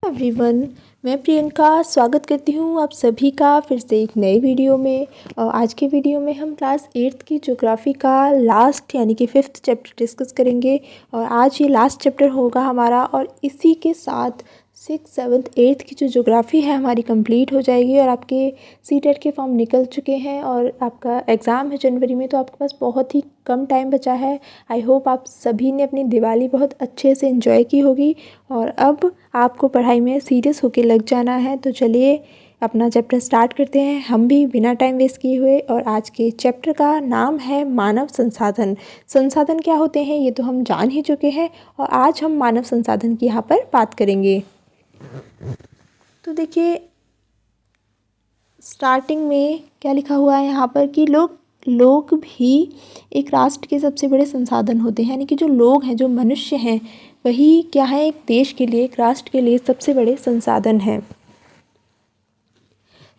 Everyone, मैं प्रियंका स्वागत करती हूँ आप सभी का फिर से एक नए वीडियो में। और आज के वीडियो में हम क्लास 8th की ज्योग्राफी का लास्ट यानी कि 5th चैप्टर डिस्कस करेंगे। और आज ये लास्ट चैप्टर होगा हमारा और इसी के साथ 6th 7th 8th की जो ज्योग्राफी है हमारी कंप्लीट हो जाएगी। और आपके सीटेट के फॉर्म निकल चुके हैं और आपका एग्ज़ाम है जनवरी में, तो आपके पास बहुत ही कम टाइम बचा है। आई होप आप सभी ने अपनी दिवाली बहुत अच्छे से एंजॉय की होगी और अब आपको पढ़ाई में सीरियस होकर लग जाना है। तो चलिए अपना चैप्टर स्टार्ट करते हैं हम भी बिना टाइम वेस्ट किए हुए। और आज के चैप्टर का नाम है मानव संसाधन। संसाधन क्या होते हैं ये तो हम जान ही चुके हैं और आज हम मानव संसाधन की यहाँ पर बात करेंगे। तो देखिए स्टार्टिंग में क्या लिखा हुआ है यहाँ पर कि लोग भी एक राष्ट्र के सबसे बड़े संसाधन होते हैं। यानी कि जो लोग हैं, जो मनुष्य हैं, वही क्या है, एक देश के लिए, एक राष्ट्र के लिए सबसे बड़े संसाधन हैं।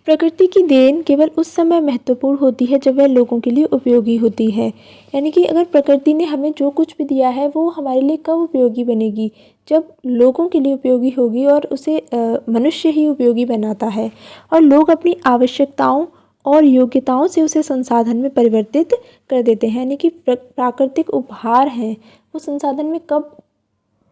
प्रकृति की देन केवल उस समय महत्वपूर्ण होती है जब वह लोगों के लिए उपयोगी होती है। यानी कि अगर प्रकृति ने हमें जो कुछ भी दिया है वो हमारे लिए कब उपयोगी बनेगी, जब लोगों के लिए उपयोगी होगी और उसे मनुष्य ही उपयोगी बनाता है। और लोग अपनी आवश्यकताओं और योग्यताओं से उसे संसाधन में परिवर्तित कर देते हैं। यानी कि प्राकृतिक उपहार हैं वो संसाधन में कब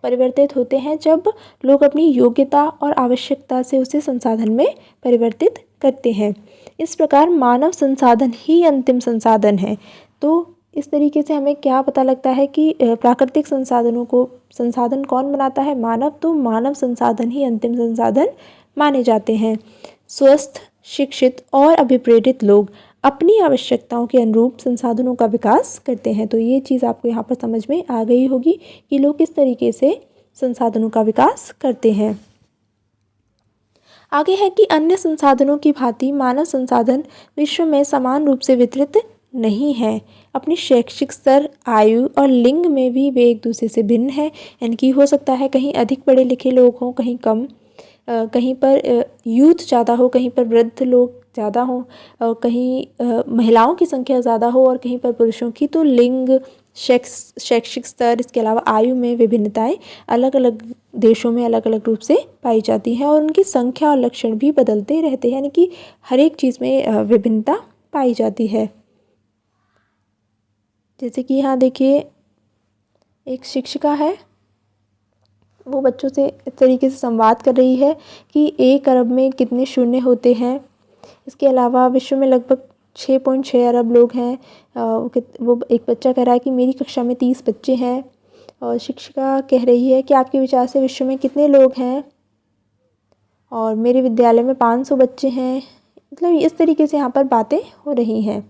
परिवर्तित होते हैं, जब लोग अपनी योग्यता और आवश्यकता से उसे संसाधन में परिवर्तित करते हैं। इस प्रकार मानव संसाधन ही अंतिम संसाधन है। तो इस तरीके से हमें क्या पता लगता है कि प्राकृतिक संसाधनों को संसाधन कौन बनाता है, मानव। तो मानव संसाधन ही अंतिम संसाधन माने जाते हैं। स्वस्थ, शिक्षित और अभिप्रेरित लोग अपनी आवश्यकताओं के अनुरूप संसाधनों का विकास करते हैं। तो ये चीज़ आपको यहाँ पर समझ में आ गई होगी कि लोग किस तरीके से संसाधनों का विकास करते हैं। आगे है कि अन्य संसाधनों की भांति मानव संसाधन विश्व में समान रूप से वितरित नहीं है। अपनी शैक्षिक स्तर, आयु और लिंग में भी वे एक दूसरे से भिन्न है। यानी कि हो सकता है कहीं अधिक पढ़े लिखे लोग हों, कहीं कम, कहीं पर यूथ ज़्यादा हो, कहीं पर वृद्ध लोग ज़्यादा हों, कहीं महिलाओं की संख्या ज़्यादा हो और कहीं पर पुरुषों की। तो लिंग, शैक्षिक स्तर, इसके अलावा आयु में विभिन्नताएं अलग अलग देशों में अलग अलग रूप से पाई जाती हैं और उनकी संख्या और लक्षण भी बदलते रहते हैं। यानी कि हर एक चीज़ में विभिन्नता पाई जाती है। जैसे कि यहाँ देखिए एक शिक्षिका है, वो बच्चों से इस तरीके से संवाद कर रही है कि 1 अरब में कितने शून्य होते हैं। इसके अलावा विश्व में लगभग 6.6 अरब लोग हैं। वो एक बच्चा कह रहा है कि मेरी कक्षा में 30 बच्चे हैं। और शिक्षिका कह रही है कि आपके विचार से विश्व में कितने लोग हैं, और मेरे विद्यालय में 500 बच्चे हैं। मतलब इस तरीके से यहाँ पर बातें हो रही हैं।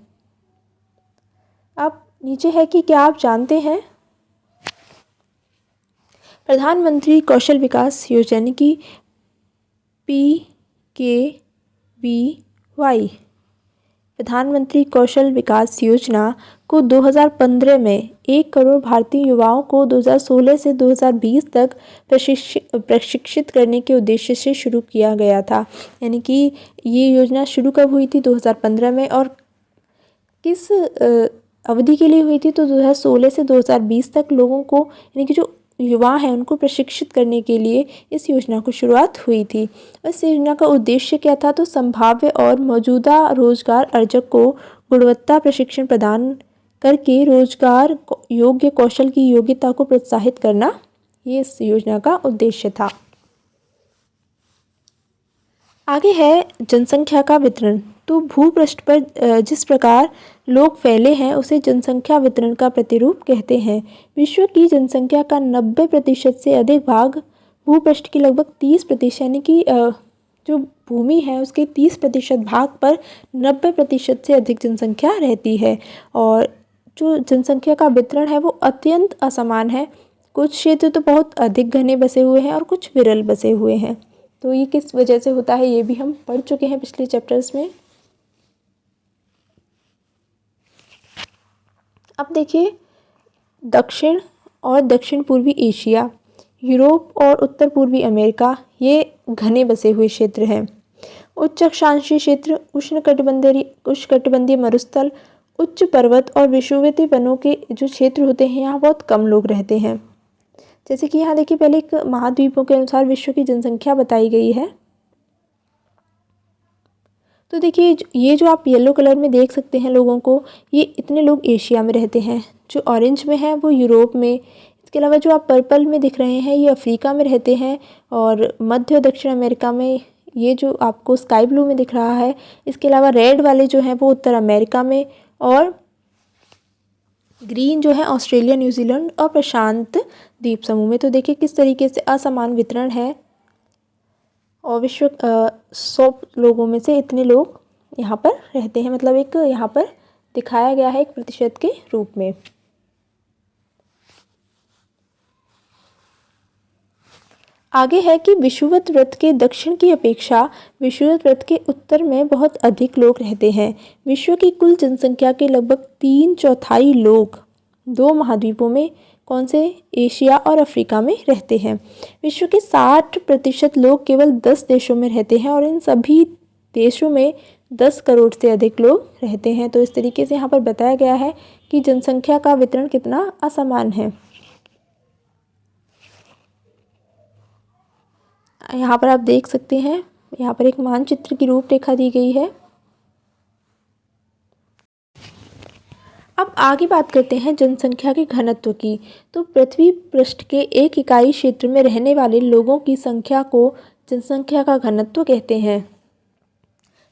अब नीचे है कि क्या आप जानते हैं प्रधानमंत्री कौशल विकास योजना की PKVY प्रधानमंत्री कौशल विकास योजना को 2015 में 1 करोड़ भारतीय युवाओं को 2016 से 2020 तक प्रशिक्षित करने के उद्देश्य से शुरू किया गया था। यानी कि ये योजना शुरू कब हुई थी? 2015 में। और किस अवधि के लिए हुई थी? तो 2016 से 2020 तक लोगों को, यानी कि जो युवा हैं, उनको प्रशिक्षित करने के लिए इस योजना को शुरुआत हुई थी। इस योजना का उद्देश्य क्या था? तो संभाव्य और मौजूदा रोजगार अर्जक को गुणवत्ता प्रशिक्षण प्रदान करके रोजगार योग्य कौशल की योग्यता को प्रोत्साहित करना, ये इस योजना का उद्देश्य था। आगे है जनसंख्या का वितरण। तो भूपृष्ठ पर जिस प्रकार लोग फैले हैं उसे जनसंख्या वितरण का प्रतिरूप कहते हैं। विश्व की जनसंख्या का 90% से अधिक भाग भूपृष्ठ की लगभग 30%, यानी कि जो भूमि है उसके 30% भाग पर 90% से अधिक जनसंख्या रहती है। और जो जनसंख्या का वितरण है वो अत्यंत असमान है। कुछ क्षेत्र तो बहुत अधिक घने बसे हुए हैं और कुछ विरल बसे हुए हैं। तो ये किस वजह से होता है ये भी हम पढ़ चुके हैं पिछले चैप्टर्स में। अब देखिए दक्षिण और दक्षिण पूर्वी एशिया, यूरोप और उत्तर पूर्वी अमेरिका, ये घने बसे हुए क्षेत्र हैं। उच्च अक्षांशीय क्षेत्र, उष्णकटिबंधीय मरुस्थल, उच्च पर्वत और विषुवतीय वनों के जो क्षेत्र होते हैं यहाँ बहुत कम लोग रहते हैं। जैसे कि यहाँ देखिए पहले एक महाद्वीपों के अनुसार विश्व की जनसंख्या बताई गई है। तो देखिए ये जो आप येलो कलर में देख सकते हैं लोगों को, ये इतने लोग एशिया में रहते हैं। जो ऑरेंज में है वो यूरोप में। इसके अलावा जो आप पर्पल में दिख रहे हैं ये अफ्रीका में रहते हैं, और मध्य और दक्षिण अमेरिका में। ये जो आपको स्काई ब्लू में दिख रहा है, इसके अलावा रेड वाले जो हैं वो उत्तर अमेरिका में, और ग्रीन जो है ऑस्ट्रेलिया, न्यूजीलैंड और प्रशांत द्वीप समूह में। तो देखिए किस तरीके से असमान वितरण है, और विश्व 100 लोगों में से इतने लोग यहाँ पर रहते हैं, मतलब एक यहाँ पर दिखाया गया है एक प्रतिशत के रूप में। आगे है कि विषुवत वृत्त के दक्षिण की अपेक्षा विषुवत वृत्त के उत्तर में बहुत अधिक लोग रहते हैं। विश्व की कुल जनसंख्या के लगभग 3/4 लोग 2 महाद्वीपों में, कौन से, एशिया और अफ्रीका में रहते हैं। विश्व के 60% लोग केवल 10 देशों में रहते हैं, और इन सभी देशों में 10 करोड़ से अधिक लोग रहते हैं। तो इस तरीके से यहाँ पर बताया गया है कि जनसंख्या का वितरण कितना असमान है। यहाँ पर आप देख सकते हैं, यहाँ पर एक मानचित्र की रूपरेखा दी गई है। अब आगे बात करते हैं जनसंख्या के घनत्व की। तो पृथ्वी पृष्ठ के एक इकाई क्षेत्र में रहने वाले लोगों की संख्या को जनसंख्या का घनत्व कहते हैं।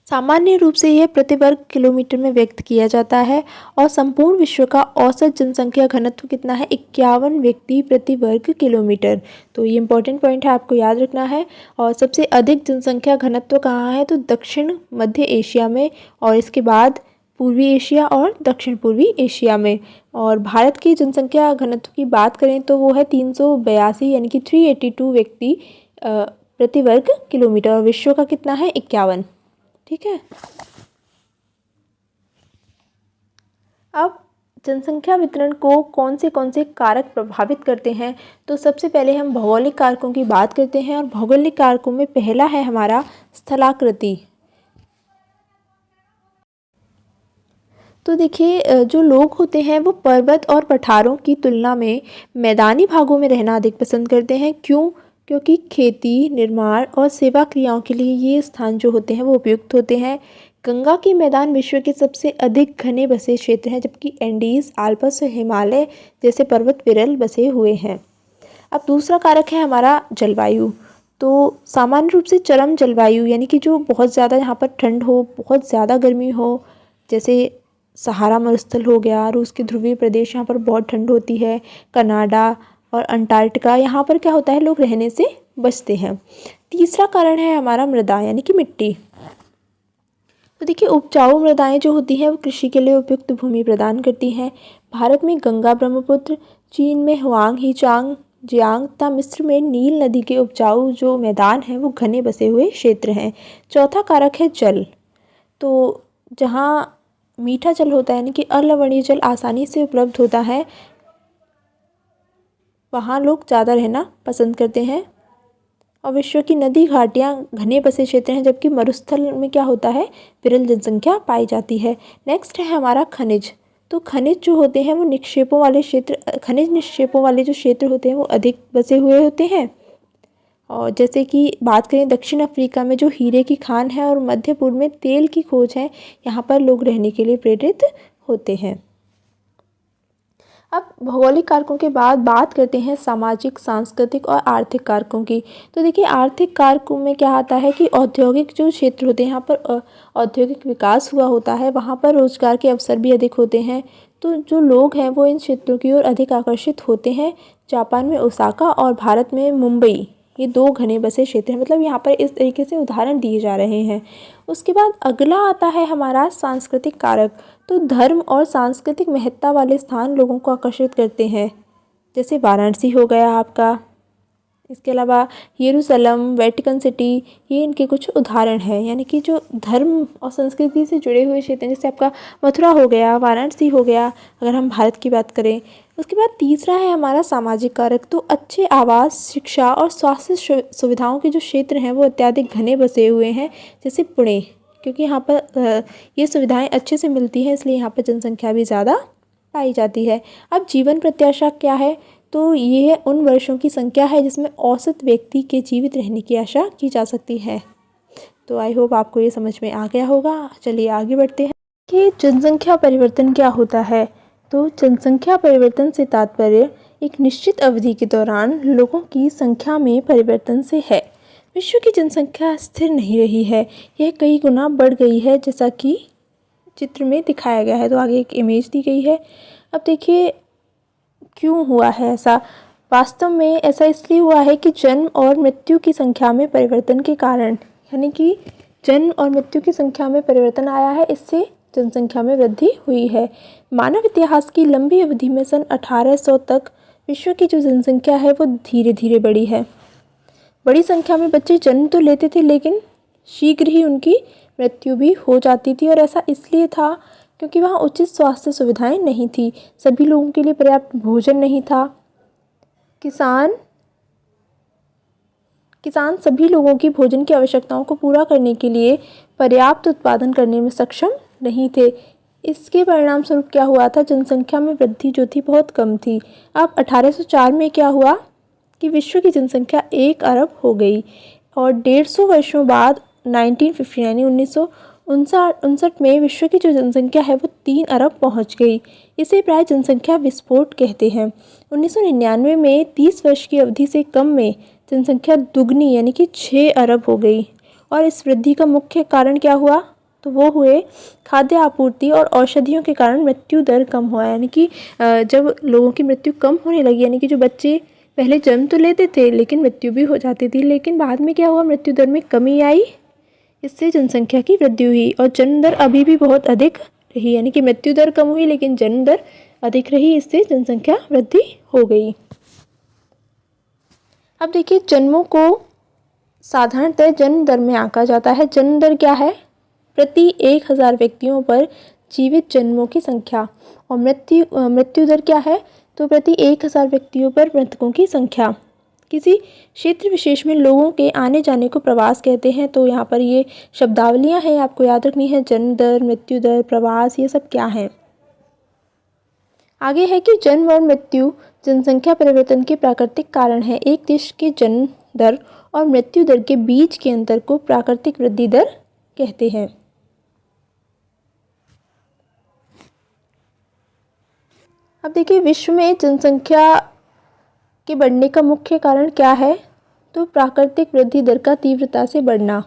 सामान्य रूप से यह प्रति वर्ग किलोमीटर में व्यक्त किया जाता है, और संपूर्ण विश्व का औसत जनसंख्या घनत्व कितना है, 51 व्यक्ति प्रति वर्ग किलोमीटर। तो ये इंपॉर्टेंट पॉइंट है, आपको याद रखना है। और सबसे अधिक जनसंख्या घनत्व कहाँ है, तो दक्षिण मध्य एशिया में, और इसके बाद पूर्वी एशिया और दक्षिण पूर्वी एशिया में। और भारत की जनसंख्या घनत्व की बात करें तो वो है 382 यानी कि 382 व्यक्ति प्रति वर्ग किलोमीटर, और विश्व का कितना है, 51। ठीक है। अब जनसंख्या वितरण को कौन से कारक प्रभावित करते हैं, तो सबसे पहले हम भौगोलिक कारकों की बात करते हैं, और भौगोलिक कारकों में पहला है हमारा स्थलाकृति। तो देखिए जो लोग होते हैं वो पर्वत और पठारों की तुलना में मैदानी भागों में रहना अधिक पसंद करते हैं। क्यों? क्योंकि खेती, निर्माण और सेवा क्रियाओं के लिए ये स्थान जो होते हैं वो उपयुक्त होते हैं। गंगा के मैदान विश्व के सबसे अधिक घने बसे क्षेत्र हैं, जबकि एंडीज, आल्प्स और हिमालय जैसे पर्वत विरल बसे हुए हैं। अब दूसरा कारक है हमारा जलवायु। तो सामान्य रूप से चरम जलवायु यानी कि जो बहुत ज़्यादा यहाँ पर ठंड हो, बहुत ज़्यादा गर्मी हो, जैसे सहारा मरुस्थल हो गया, रूस के ध्रुवीय प्रदेश, यहाँ पर बहुत ठंड होती है, कनाडा और अंटार्कटिका, यहाँ पर क्या होता है, लोग रहने से बचते हैं। तीसरा कारण है हमारा मृदा यानी कि मिट्टी। तो देखिए उपजाऊ मृदाएं जो होती हैं वो कृषि के लिए उपयुक्त भूमि प्रदान करती हैं। भारत में गंगा, ब्रह्मपुत्र, चीन में हुआंग हीचांग, जियांग तथा मिस्र में नील नदी के उपजाऊ जो मैदान हैं वो घने बसे हुए क्षेत्र हैं। चौथा कारक है जल। तो जहाँ मीठा जल होता है यानी कि अलवणीय जल आसानी से उपलब्ध होता है, वहाँ लोग ज़्यादा रहना पसंद करते हैं। और विश्व की नदी घाटियाँ घने बसे क्षेत्र हैं, जबकि मरुस्थल में क्या होता है, विरल जनसंख्या पाई जाती है। नेक्स्ट है हमारा खनिज। तो खनिज जो होते हैं वो निक्षेपों वाले क्षेत्र, खनिज निक्षेपों वाले जो क्षेत्र होते हैं वो अधिक बसे हुए होते हैं। और जैसे कि बात करें दक्षिण अफ्रीका में जो हीरे की खान है, और मध्य पूर्व में तेल की खोज है, यहाँ पर लोग रहने के लिए प्रेरित होते हैं। अब भौगोलिक कारकों के बाद बात करते हैं सामाजिक, सांस्कृतिक और आर्थिक कारकों की। तो देखिए आर्थिक कारकों में क्या आता है कि औद्योगिक जो क्षेत्र होते हैं, यहाँ पर औद्योगिक विकास हुआ होता है, वहाँ पर रोजगार के अवसर भी अधिक होते हैं। तो जो लोग हैं वो इन क्षेत्रों की ओर अधिक आकर्षित होते हैं। जापान में ओसाका और भारत में मुंबई, ये 2 घने बसे क्षेत्र हैं। मतलब यहाँ पर इस तरीके से उदाहरण दिए जा रहे हैं। उसके बाद अगला आता है हमारा सांस्कृतिक कारक। तो धर्म और सांस्कृतिक महत्ता वाले स्थान लोगों को आकर्षित करते हैं, जैसे वाराणसी हो गया आपका, इसके अलावा यरूशलेम, वेटिकन सिटी, ये इनके कुछ उदाहरण हैं। यानी कि जो धर्म और संस्कृति से जुड़े हुए क्षेत्र हैं, जैसे आपका मथुरा हो गया, वाराणसी हो गया, अगर हम भारत की बात करें। उसके बाद तीसरा है हमारा सामाजिक कारक। तो अच्छे आवास, शिक्षा और स्वास्थ्य सुविधाओं के जो क्षेत्र हैं वो अत्यधिक घने बसे हुए हैं, जैसे पुणे, क्योंकि यहाँ पर ये सुविधाएं अच्छे से मिलती हैं, इसलिए यहाँ पर जनसंख्या भी ज़्यादा पाई जाती है। अब जीवन प्रत्याशा क्या है? तो ये उन वर्षों की संख्या है जिसमें औसत व्यक्ति के जीवित रहने की आशा की जा सकती है। तो आई होप आपको ये समझ में आ गया होगा। चलिए आगे बढ़ते हैं कि जनसंख्या परिवर्तन क्या होता है। तो जनसंख्या परिवर्तन से तात्पर्य एक निश्चित अवधि के दौरान लोगों की संख्या में परिवर्तन से है। विश्व की जनसंख्या स्थिर नहीं रही है, यह कई गुना बढ़ गई है, जैसा कि चित्र में दिखाया गया है। तो आगे एक इमेज दी गई है। अब देखिए क्यों हुआ है ऐसा। वास्तव में ऐसा इसलिए हुआ है कि जन्म और मृत्यु की संख्या में परिवर्तन के कारण, यानी कि जन्म और मृत्यु की संख्या में परिवर्तन आया है, इससे जनसंख्या में वृद्धि हुई है। मानव इतिहास की लंबी अवधि में सन 1800 तक विश्व की जो जनसंख्या है वो धीरे धीरे बढ़ी है। बड़ी संख्या में बच्चे जन्म तो लेते थे, लेकिन शीघ्र ही उनकी मृत्यु भी हो जाती थी। और ऐसा इसलिए था क्योंकि वहाँ उचित स्वास्थ्य सुविधाएं नहीं थी, सभी लोगों के लिए पर्याप्त भोजन नहीं था। किसान सभी लोगों की भोजन की आवश्यकताओं को पूरा करने के लिए पर्याप्त उत्पादन करने में सक्षम नहीं थे। इसके परिणाम स्वरूप क्या हुआ था, जनसंख्या में वृद्धि जो थी बहुत कम थी। अब 1804 में क्या हुआ कि विश्व की जनसंख्या 1 अरब हो गई और 150 वर्षों बाद 1959 में विश्व की जो जनसंख्या है वो 3 अरब पहुंच गई। इसे प्राय जनसंख्या विस्फोट कहते हैं। 1999 में 30 वर्ष की अवधि से कम में जनसंख्या दुगनी यानी कि 6 अरब हो गई। और इस वृद्धि का मुख्य कारण क्या हुआ, तो वो हुए खाद्य आपूर्ति और औषधियों के कारण मृत्यु दर कम हुआ। यानी कि जब लोगों की मृत्यु कम होने लगी, यानी कि जो बच्चे पहले जन्म तो लेते थे लेकिन मृत्यु भी हो जाती थी, लेकिन बाद में क्या हुआ, मृत्यु दर में कमी आई, इससे जनसंख्या की वृद्धि हुई। और जन्म दर अभी भी बहुत अधिक रही, यानी कि मृत्यु दर कम हुई लेकिन जन्म दर अधिक रही, इससे जनसंख्या वृद्धि हो गई। अब देखिए जन्मों को साधारणतः जन्म दर में आंका जाता है। जन्म दर क्या है, प्रति 1000 व्यक्तियों पर जीवित जन्मों की संख्या। और मृत्यु दर क्या है, तो प्रति 1000 व्यक्तियों पर मृतकों की संख्या। किसी क्षेत्र विशेष में लोगों के आने जाने को प्रवास कहते हैं। तो यहाँ पर ये शब्दावलियाँ हैं, आपको याद रखनी है। जन्म दर, मृत्यु दर, प्रवास, ये सब क्या है। आगे है कि जन्म और मृत्यु जनसंख्या परिवर्तन के प्राकृतिक कारण है। एक देश के जन्म दर और मृत्यु दर के बीच के अंतर को प्राकृतिक वृद्धि दर कहते हैं। अब देखिए विश्व में जनसंख्या के बढ़ने का मुख्य कारण क्या है, तो प्राकृतिक वृद्धि दर का तीव्रता से बढ़ना।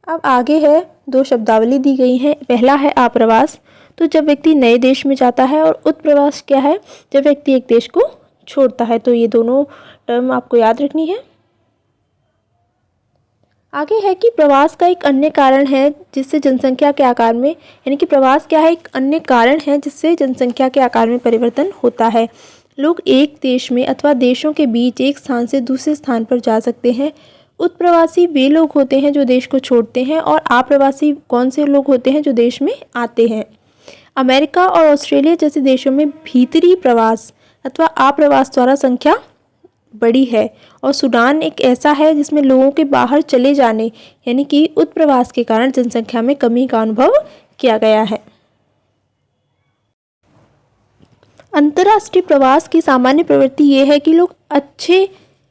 अब आगे है, 2 शब्दावली दी गई हैं। पहला है आप्रवास, तो जब व्यक्ति नए देश में जाता है। और उत्प्रवास क्या है, जब व्यक्ति एक देश को छोड़ता है। तो ये दोनों टर्म आपको याद रखनी है। आगे है कि प्रवास का एक अन्य कारण है जिससे जनसंख्या के आकार में, यानी कि प्रवास क्या है, एक अन्य कारण है जिससे जनसंख्या के आकार में परिवर्तन होता है। लोग एक देश में अथवा देशों के बीच एक स्थान से दूसरे स्थान पर जा सकते हैं। उत्प्रवासी वे लोग होते हैं जो देश को छोड़ते हैं। और आप्रवासी कौन से लोग होते हैं, जो देश में आते हैं। अमेरिका और ऑस्ट्रेलिया जैसे देशों में भीतरी प्रवास अथवा आप्रवास द्वारा संख्या बड़ी है। और सूडान एक ऐसा है जिसमें लोगों के बाहर चले जाने, यानी कि उत्प्रवास के कारण जनसंख्या में कमी का अनुभव किया गया है। अंतर्राष्ट्रीय प्रवास की सामान्य प्रवृत्ति ये है कि लोग अच्छे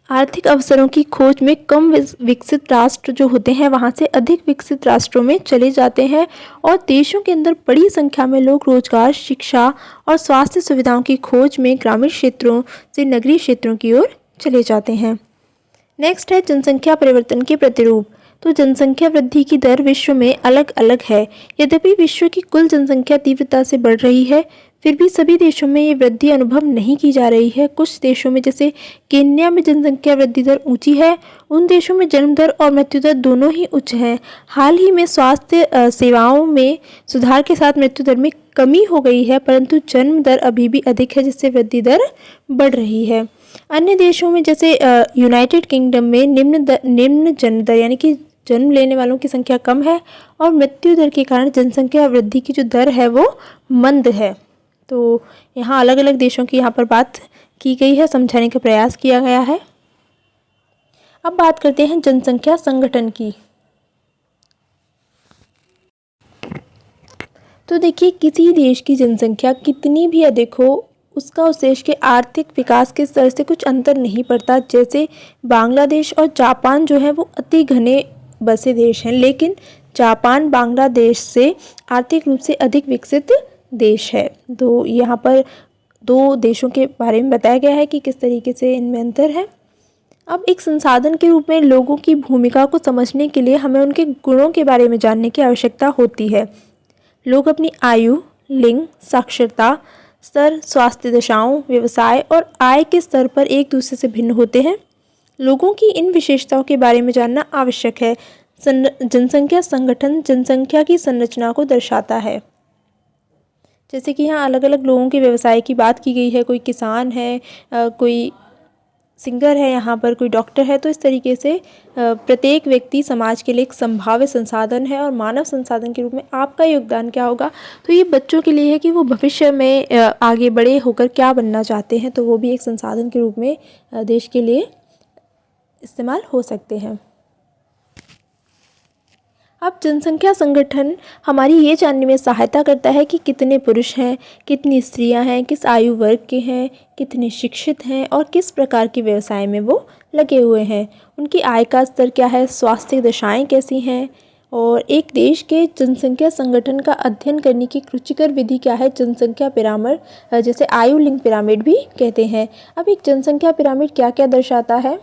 आर्थिक अवसरों की खोज में कम विकसित राष्ट्र जो होते हैं वहाँ से अधिक विकसित राष्ट्रों में चले जाते हैं। और देशों के अंदर बड़ी संख्या में लोग रोजगार, शिक्षा और स्वास्थ्य सुविधाओं की खोज में ग्रामीण क्षेत्रों से नगरीय क्षेत्रों की ओर चले जाते हैं। नेक्स्ट है जनसंख्या परिवर्तन के प्रतिरूप। तो जनसंख्या वृद्धि की दर विश्व में अलग अलग है। यद्यपि विश्व की कुल जनसंख्या तीव्रता से बढ़ रही है, फिर भी सभी देशों में ये वृद्धि अनुभव नहीं की जा रही है। कुछ देशों में जैसे केन्या में जनसंख्या वृद्धि दर ऊंची है। उन देशों में जन्म दर और मृत्यु दर दोनों ही उच्च हैं। हाल ही में स्वास्थ्य सेवाओं में सुधार के साथ मृत्यु दर में कमी हो गई है, परंतु जन्म दर अभी भी अधिक है, जिससे वृद्धि दर बढ़ रही है। अन्य देशों में जैसे यूनाइटेड किंगडम में निम्न जन्म दर, यानी कि जन्म लेने वालों की संख्या कम है और मृत्यु दर के कारण जनसंख्या वृद्धि की जो दर है वो मंद है। तो यहाँ अलग अलग देशों की यहाँ पर बात की गई है, समझाने का प्रयास किया गया है। अब बात करते हैं जनसंख्या संगठन की। तो देखिए किसी देश की जनसंख्या कितनी भी अधिक हो, उसका उस देश के आर्थिक विकास के स्तर से कुछ अंतर नहीं पड़ता। जैसे बांग्लादेश और जापान जो है वो अति घने बसे देश हैं, लेकिन जापान बांग्लादेश से आर्थिक रूप से अधिक विकसित देश है। तो यहाँ पर दो देशों के बारे में बताया गया है कि किस तरीके से इनमें अंतर है। अब एक संसाधन के रूप में लोगों की भूमिका को समझने के लिए हमें उनके गुणों के बारे में जानने की आवश्यकता होती है। लोग अपनी आयु, लिंग, साक्षरता स्तर, स्वास्थ्य दशाओं, व्यवसाय और आय के स्तर पर एक दूसरे से भिन्न होते हैं। लोगों की इन विशेषताओं के बारे में जानना आवश्यक है। जनसंख्या संगठन जनसंख्या की संरचना को दर्शाता है। जैसे कि यहाँ अलग अलग लोगों के व्यवसाय की बात की गई है। कोई किसान है, कोई सिंगर है, यहाँ पर कोई डॉक्टर है। तो इस तरीके से प्रत्येक व्यक्ति समाज के लिए एक संभाव्य संसाधन है और मानव संसाधन के रूप में आपका योगदान क्या होगा। तो ये बच्चों के लिए है कि वो भविष्य में आगे बड़े होकर क्या बनना चाहते हैं, तो वो भी एक संसाधन के रूप में देश के लिए इस्तेमाल हो सकते हैं। अब जनसंख्या संगठन हमारी ये जानने में सहायता करता है कि कितने पुरुष हैं, कितनी स्त्रियां हैं, किस आयु वर्ग के हैं, कितने शिक्षित हैं और किस प्रकार के व्यवसाय में वो लगे हुए हैं, उनकी आय का स्तर क्या है, स्वास्थ्य दशाएं कैसी हैं। और एक देश के जनसंख्या संगठन का अध्ययन करने की रुचिकर विधि क्या है, जनसंख्या पिरामिड, जैसे आयु लिंग पिरामिड भी कहते हैं। अब एक जनसंख्या पिरामिड क्या क्या दर्शाता है,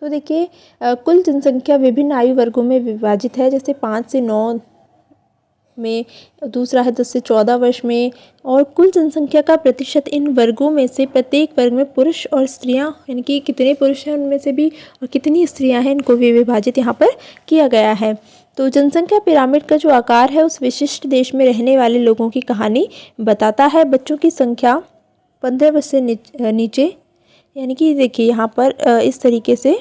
तो देखिए कुल जनसंख्या विभिन्न आयु वर्गों में विभाजित है। जैसे 5 से 9 में, दूसरा है 10 से 14 वर्ष में। और कुल जनसंख्या का प्रतिशत इन वर्गों में से प्रत्येक वर्ग में पुरुष और स्त्रियां, यानी कि कितने पुरुष हैं उनमें से भी और कितनी स्त्रियां हैं, इनको भी विभाजित यहाँ पर किया गया है। तो जनसंख्या पिरामिड का जो आकार है उस विशिष्ट देश में रहने वाले लोगों की कहानी बताता है। बच्चों की संख्या 15 वर्ष से नीचे, यानी कि देखिए यहाँ पर इस तरीके से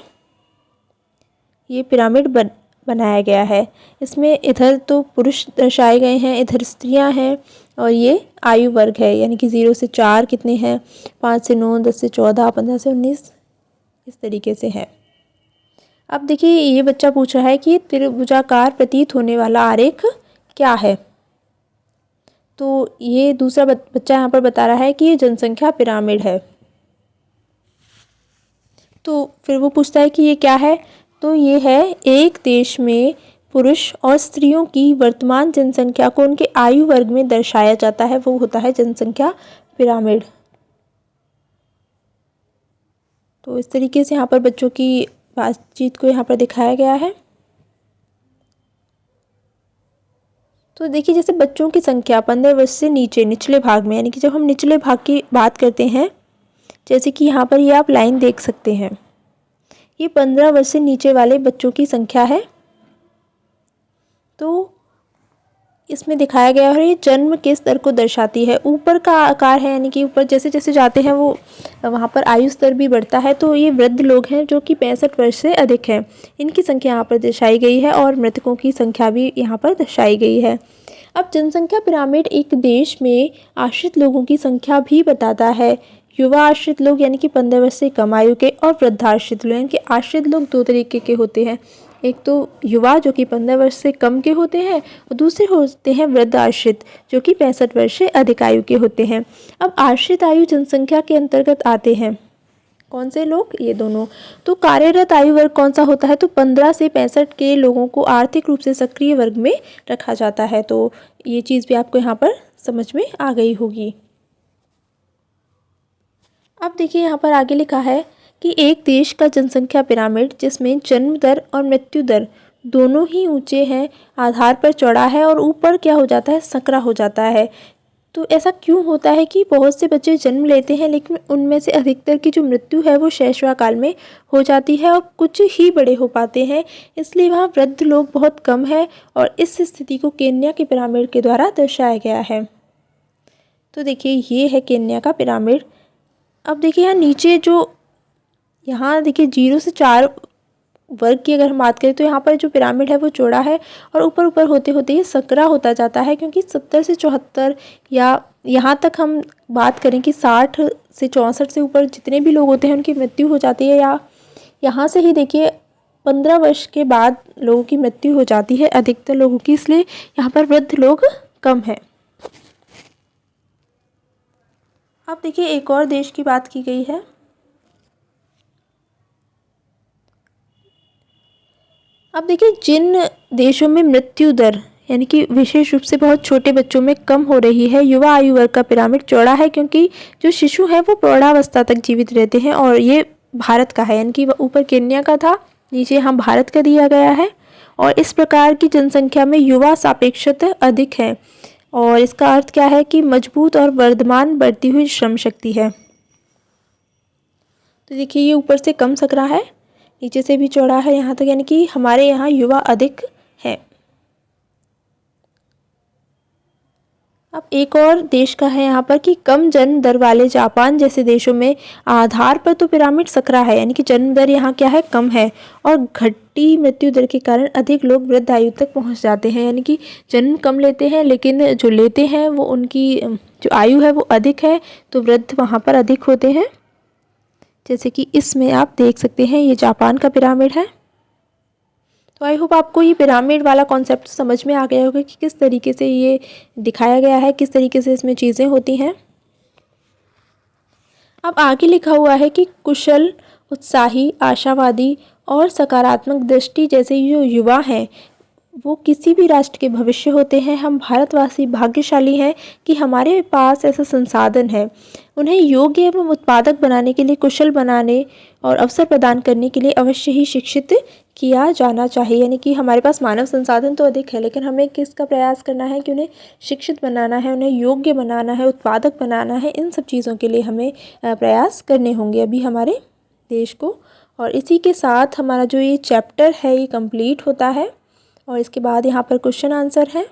ये पिरामिड बनाया गया है। इसमें इधर तो पुरुष दर्शाए गए हैं, इधर स्त्रियां हैं और ये आयु वर्ग है, यानी कि 0 से 4 कितने हैं, 5 से 9, 10 से 14, 15 से 19, इस तरीके से है। अब देखिए ये बच्चा पूछ रहा है कि त्रिभुजाकार प्रतीत होने वाला आरेख क्या है। तो ये दूसरा बच्चा यहाँ पर बता रहा है कि ये जनसंख्या पिरामिड है। तो फिर वो पूछता है कि ये क्या है, तो ये है एक देश में पुरुष और स्त्रियों की वर्तमान जनसंख्या को उनके आयु वर्ग में दर्शाया जाता है, वो होता है जनसंख्या पिरामिड। तो इस तरीके से यहाँ पर बच्चों की बातचीत को यहाँ पर दिखाया गया है। तो देखिए जैसे बच्चों की संख्या 15 वर्ष से नीचे निचले भाग में, यानी कि जब हम निचले भाग की बात करते हैं, जैसे कि यहाँ पर ये आप लाइन देख सकते हैं, ये 15 वर्ष से नीचे वाले बच्चों की संख्या है। तो इसमें दिखाया गया है ये जन्म के स्तर को दर्शाती है। ऊपर का आकार है, यानी कि ऊपर जैसे जैसे जाते हैं वो वहाँ पर आयु स्तर भी बढ़ता है। तो ये वृद्ध लोग हैं जो कि 65 वर्ष से अधिक हैं, इनकी संख्या यहाँ पर दर्शाई गई है और मृतकों की संख्या भी यहाँ पर दर्शाई गई है। अब जनसंख्या पिरामिड एक देश में आश्रित लोगों की संख्या भी बताता है। युवा आश्रित लोग यानी कि 15 वर्ष से कम आयु के, और वृद्धाश्रित लोग यानी कि आश्रित लोग दो तरीके के होते हैं। एक तो युवा जो कि 15 वर्ष से कम के होते हैं और दूसरे होते हैं वृद्ध आश्रित जो कि 65 वर्ष से अधिक आयु के होते हैं। अब आश्रित आयु जनसंख्या के अंतर्गत आते हैं कौन से लोग, ये दोनों। तो कार्यरत आयु वर्ग कौन सा होता है, तो 15 से 65 के लोगों को आर्थिक रूप से सक्रिय वर्ग में रखा जाता है। तो ये चीज़ भी आपको यहाँ पर समझ में आ गई होगी। अब देखिए यहाँ पर आगे लिखा है कि एक देश का जनसंख्या पिरामिड जिसमें जन्म दर और मृत्यु दर दोनों ही ऊंचे हैं आधार पर चौड़ा है और ऊपर क्या हो जाता है, संकरा हो जाता है। तो ऐसा क्यों होता है कि बहुत से बच्चे जन्म लेते हैं लेकिन उनमें से अधिकतर की जो मृत्यु है वो शैशव काल में हो जाती है और कुछ ही बड़े हो पाते हैं, इसलिए वहाँ वृद्ध लोग बहुत कम है और इस स्थिति को केन्या के पिरामिड के द्वारा दर्शाया गया है। तो देखिए ये है केन्या का पिरामिड। अब देखिए यहाँ नीचे जो यहाँ देखिए 0 से 4 वर्ग की अगर हम बात करें तो यहाँ पर जो पिरामिड है वो चौड़ा है और ऊपर ऊपर होते होते ये संकरा होता जाता है, क्योंकि 70 से 74 या यहाँ तक हम बात करें कि 60 से 64 से ऊपर जितने भी लोग होते हैं उनकी मृत्यु हो जाती है। या यहाँ से ही देखिए 15 वर्ष के बाद लोगों की मृत्यु हो जाती है अधिकतर लोगों की, इसलिए यहाँ पर वृद्ध लोग कम हैं। अब देखिए एक और देश की बात की गई है। अब देखिए जिन देशों में मृत्यु दर यानी कि विशेष रूप से बहुत छोटे बच्चों में कम हो रही है, युवा आयु वर्ग का पिरामिड चौड़ा है, क्योंकि जो शिशु है वो प्रौढ़ावस्था तक जीवित रहते हैं। और ये भारत का है, यानी कि ऊपर केन्या का था, नीचे यहाँ भारत का दिया गया है। और इस प्रकार की जनसंख्या में युवा सापेक्षतः अधिक है। और इसका अर्थ क्या है कि मजबूत और वर्धमान बढ़ती हुई श्रम शक्ति है। तो देखिए ये ऊपर से कम सकरा है, नीचे से भी चौड़ा है यहाँ तक, यानी कि हमारे यहाँ युवा अधिक है। अब एक और देश का है यहाँ पर कि कम जन्म दर वाले जापान जैसे देशों में आधार पर तो पिरामिड सकरा है, यानी कि जन्म दर यहाँ क्या है, कम है। और घटती मृत्यु दर के कारण अधिक लोग वृद्ध आयु तक पहुँच जाते हैं, यानी कि जन्म कम लेते हैं लेकिन जो लेते हैं वो उनकी जो आयु है वो अधिक है, तो वृद्ध वहाँ पर अधिक होते हैं। जैसे कि इसमें आप देख सकते हैं ये जापान का पिरामिड है। तो आई होप आपको ये पिरामिड वाला कॉन्सेप्ट समझ में आ गया होगा कि किस तरीके से ये दिखाया गया है, किस तरीके से इसमें चीज़ें होती हैं। अब आगे लिखा हुआ है कि कुशल, उत्साही, आशावादी और सकारात्मक दृष्टि जैसे जो युवा हैं वो किसी भी राष्ट्र के भविष्य होते हैं। हम भारतवासी भाग्यशाली हैं कि हमारे पास ऐसा संसाधन है। उन्हें योग्य एवं उत्पादक बनाने के लिए, कुशल बनाने और अवसर प्रदान करने के लिए अवश्य ही शिक्षित किया जाना चाहिए। यानी कि हमारे पास मानव संसाधन तो अधिक है, लेकिन हमें किसका प्रयास करना है कि उन्हें शिक्षित बनाना है, उन्हें योग्य बनाना है, उत्पादक बनाना है। इन सब चीज़ों के लिए हमें प्रयास करने होंगे अभी हमारे देश को। और इसी के साथ हमारा जो ये चैप्टर है ये कंप्लीट होता है। और इसके बाद यहाँ पर क्वेश्चन आंसर है,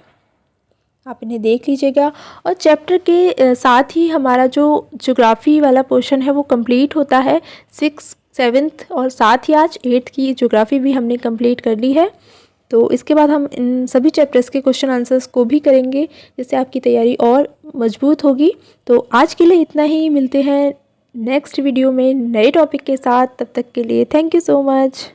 आप इन्हें देख लीजिएगा। और चैप्टर के साथ ही हमारा जो ज्योग्राफी वाला पोर्शन है वो कंप्लीट होता है। 6th 7th और साथ ही आज 8th की ज्योग्राफी भी हमने कंप्लीट कर ली है। तो इसके बाद हम इन सभी चैप्टर्स के क्वेश्चन आंसर्स को भी करेंगे, जिससे आपकी तैयारी और मजबूत होगी। तो आज के लिए इतना ही, मिलते हैं नेक्स्ट वीडियो में नए टॉपिक के साथ। तब तक के लिए थैंक यू सो मच।